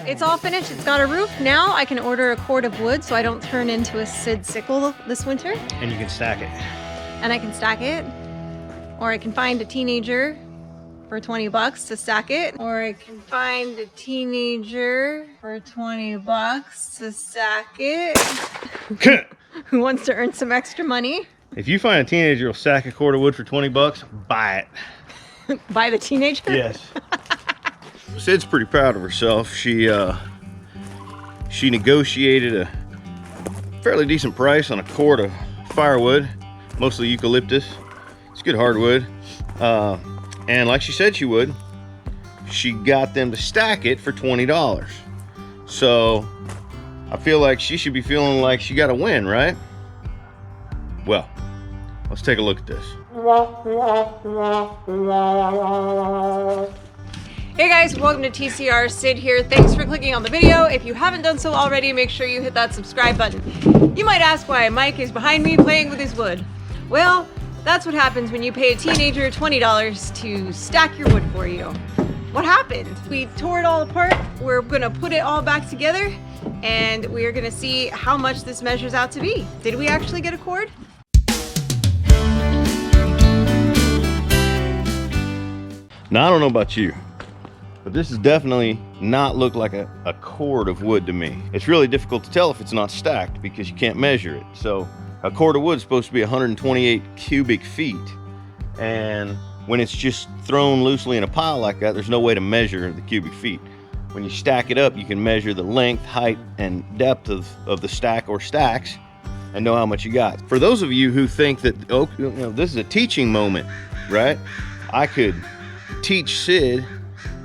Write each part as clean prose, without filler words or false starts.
It's all finished, it's got a roof. Now I can order a cord of wood so I don't turn into a Sid sickle this winter. And you can stack it. And I can stack it. Or I can find a teenager for 20 bucks to stack it. Or I can find a teenager for 20 bucks to stack it. Who wants to earn some extra money? If you find a teenager who'll stack a cord of wood for 20 bucks, buy it. Buy the teenager? Yes. Sid's pretty proud of herself. She negotiated a fairly decent price on a cord of firewood, mostly eucalyptus. It's good hardwood. And like she said she would, she got them to stack it for $20. So I feel like she should be feeling like she got a win, right? Well, let's take a look at this. Hey guys, welcome to TCR. Sid here. Thanks for clicking on the video. If you haven't done so already, make sure you hit that subscribe button. You might ask why Mike is behind me playing with his wood. Well, that's what happens when you pay a teenager $20 to stack your wood for you. What happened? We tore it all apart. We're gonna put it all back together and we're gonna see how much this measures out to be. Did we actually get a cord? Now, I don't know about you, but this is definitely not look like a cord of wood to me. It's really difficult to tell if it's not stacked because you can't measure it. So a cord of wood is supposed to be 128 cubic feet. And when it's just thrown loosely in a pile like that, there's no way to measure the cubic feet. When you stack it up, you can measure the length, height, and depth of the stack or stacks and know how much you got. For those of you who think that, oh, you know, this is a teaching moment, right? I could teach Sid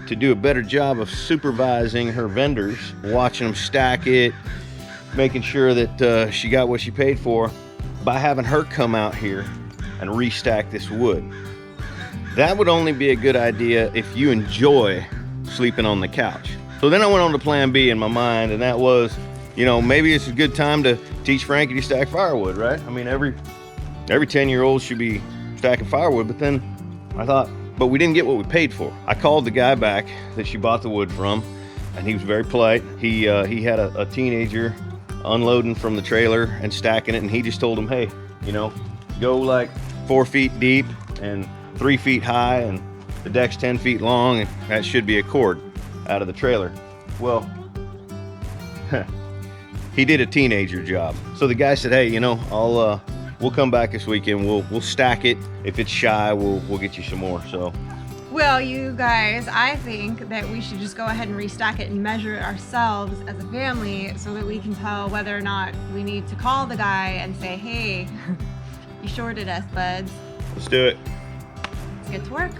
to do a better job of supervising her vendors, watching them stack it, making sure that she got what she paid for by having her come out here and restack this wood. That would only be a good idea if you enjoy sleeping on the couch. So then I went on to plan B in my mind, and that was, you know, maybe it's a good time to teach Frankie to stack firewood, right? I mean, every 10-year-old should be stacking firewood, but then I thought, but we didn't get what we paid for. I called the guy back that she bought the wood from, and he was very polite. He had a teenager unloading from the trailer and stacking it, and he just told him, hey, you know, go like 4 feet deep and 3 feet high, and the deck's 10 feet long, and that should be a cord out of the trailer. Well, he did a teenager job. So the guy said, hey, you know, we'll come back this weekend. We'll stack it. If it's shy, we'll get you some more. So, well, you guys, I think that we should just go ahead and restack it and measure it ourselves as a family so that we can tell whether or not we need to call the guy and say, hey, you shorted us, buds. let's do it. Let's get to work.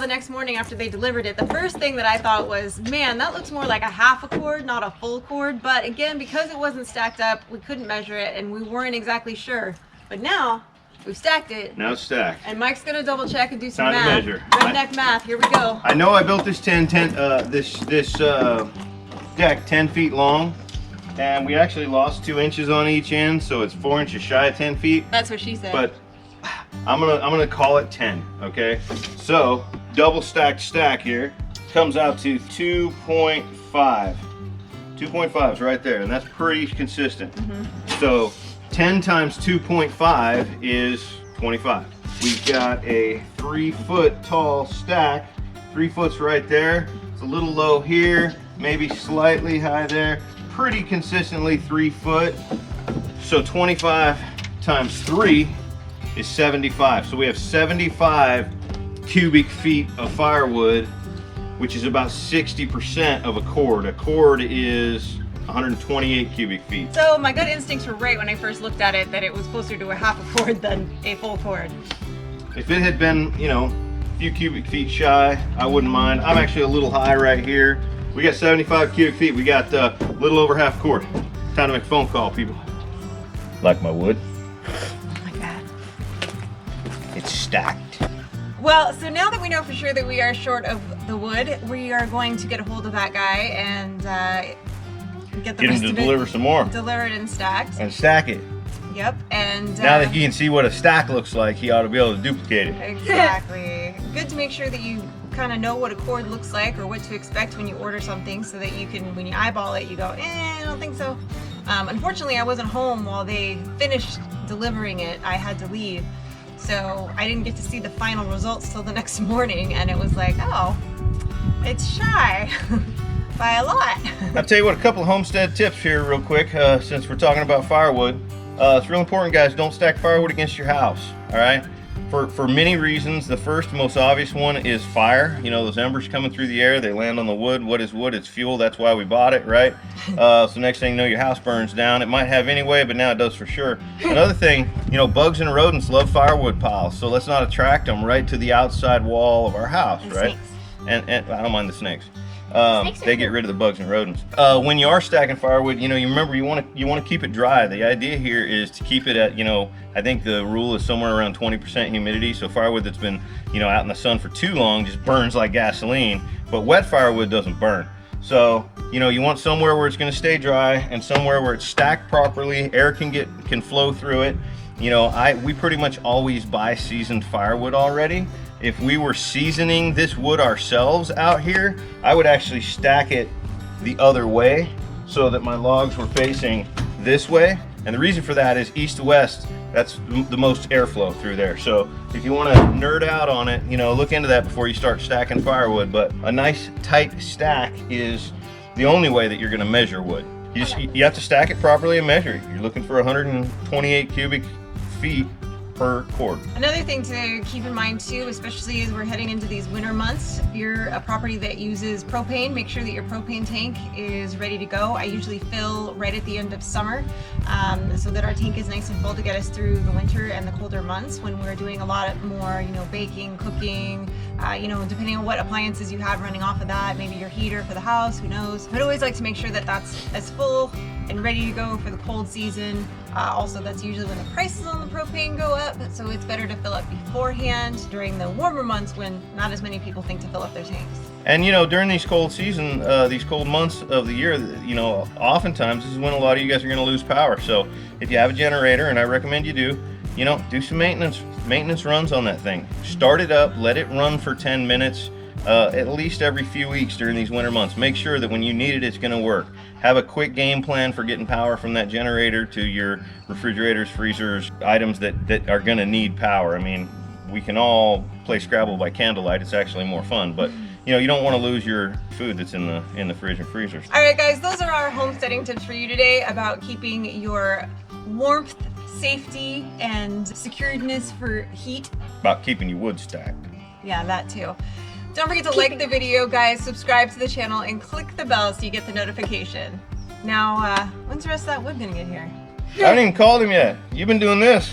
The next morning after they delivered it, the first thing that I thought was, man, that looks more like a half a cord, not a full cord. But again, because it wasn't stacked up, we couldn't measure it and we weren't exactly sure. But now we've stacked it. Now it's stacked. And Mike's gonna double check and do some Time to math. measure. Redneck math. Here we go. I know I built this deck 10 feet long, and we actually lost 2 inches on each end, so it's 4 inches shy of 10 feet. That's what she said. But I'm gonna call it 10, okay? So double stacked stack here comes out to 2.5. 2.5 is right there, and that's pretty consistent. So 10 times 2.5 is 25. We've got a 3 foot tall stack 3 foot's right there. It's a little low here, maybe slightly high there. Pretty consistently 3 foot. So 25 times 3 is 75. So we have 75 cubic feet of firewood, which is about 60% of a cord. A cord is 128 cubic feet. So my gut instincts were right when I first looked at it, that it was closer to a half a cord than a full cord. If it had been, you know, a few cubic feet shy, I wouldn't mind. I'm actually a little high right here. We got 75 cubic feet. We got a little over half cord. Time to make a phone call, people. Like my wood? Oh my God. It's stacked. Well, so now that we know for sure that we are short of the wood, we are going to get a hold of that guy and get him to deliver some more. Delivered and stacked. And stack it. Yep, and now that he can see what a stack looks like, he ought to be able to duplicate it. Exactly. Good to make sure that you kind of know what a cord looks like or what to expect when you order something, so that you can, when you eyeball it, you go, I don't think so. Unfortunately, I wasn't home while they finished delivering it. I had to leave, so I didn't get to see the final results till the next morning, and it was like, oh, it's shy by a lot. I'll tell you what, a couple of homestead tips here real quick, since we're talking about firewood. It's real important, guys, don't stack firewood against your house, all right? For many reasons. The first, most obvious one is fire. You know, those embers coming through the air, they land on the wood. What is wood? It's fuel. That's why we bought it, right? So next thing you know, your house burns down. It might have anyway, but now it does for sure. Another thing, you know, bugs and rodents love firewood piles, so let's not attract them right to the outside wall of our house, and right? Snakes. And I don't mind the snakes. They get rid of the bugs and rodents. When you are stacking firewood, you know, you remember you want to keep it dry. The idea here is to keep it at, you know, I think the rule is somewhere around 20% humidity. So firewood that's been, you know, out in the sun for too long just burns like gasoline. But wet firewood doesn't burn. So, you know, you want somewhere where it's going to stay dry and somewhere where it's stacked properly. Air can flow through it. You know, we pretty much always buy seasoned firewood already. If we were seasoning this wood ourselves out here, I would actually stack it the other way so that my logs were facing this way. And the reason for that is east to west, that's the most airflow through there. So if you want to nerd out on it, you know, look into that before you start stacking firewood. But a nice tight stack is the only way that you're going to measure wood. You have to stack it properly and measure it. You're looking for 128 cubic feet per cord. Another thing to keep in mind too, especially as we're heading into these winter months, if you're a property that uses propane, make sure that your propane tank is ready to go. I usually fill right at the end of summer, so that our tank is nice and full to get us through the winter and the colder months when we're doing a lot more, you know, baking, cooking, you know, depending on what appliances you have running off of that, maybe your heater for the house, who knows. I'd always like to make sure that that's as full and ready to go for the cold season. Also, that's usually when the prices on the propane go up, so it's better to fill up beforehand during the warmer months when not as many people think to fill up their tanks. And you know, during these cold season, these cold months of the year, you know, oftentimes this is when a lot of you guys are going to lose power. So if you have a generator, and I recommend you do, you know, do some maintenance runs on that thing. Start it up, let it run for 10 minutes. At least every few weeks during these winter months. Make sure that when you need it, it's going to work. Have a quick game plan for getting power from that generator to your refrigerators, freezers, items that are going to need power. I mean, we can all play Scrabble by candlelight. It's actually more fun, but you know, you don't want to lose your food that's in the fridge and freezers. All right, guys, those are our homesteading tips for you today about keeping your warmth, safety, and securedness for heat. About keeping your wood stacked. Yeah, that too. Don't forget to like the video, guys, subscribe to the channel, and click the bell so you get the notification. Now, when's the rest of that wood gonna get here? I haven't even called him yet. You've been doing this.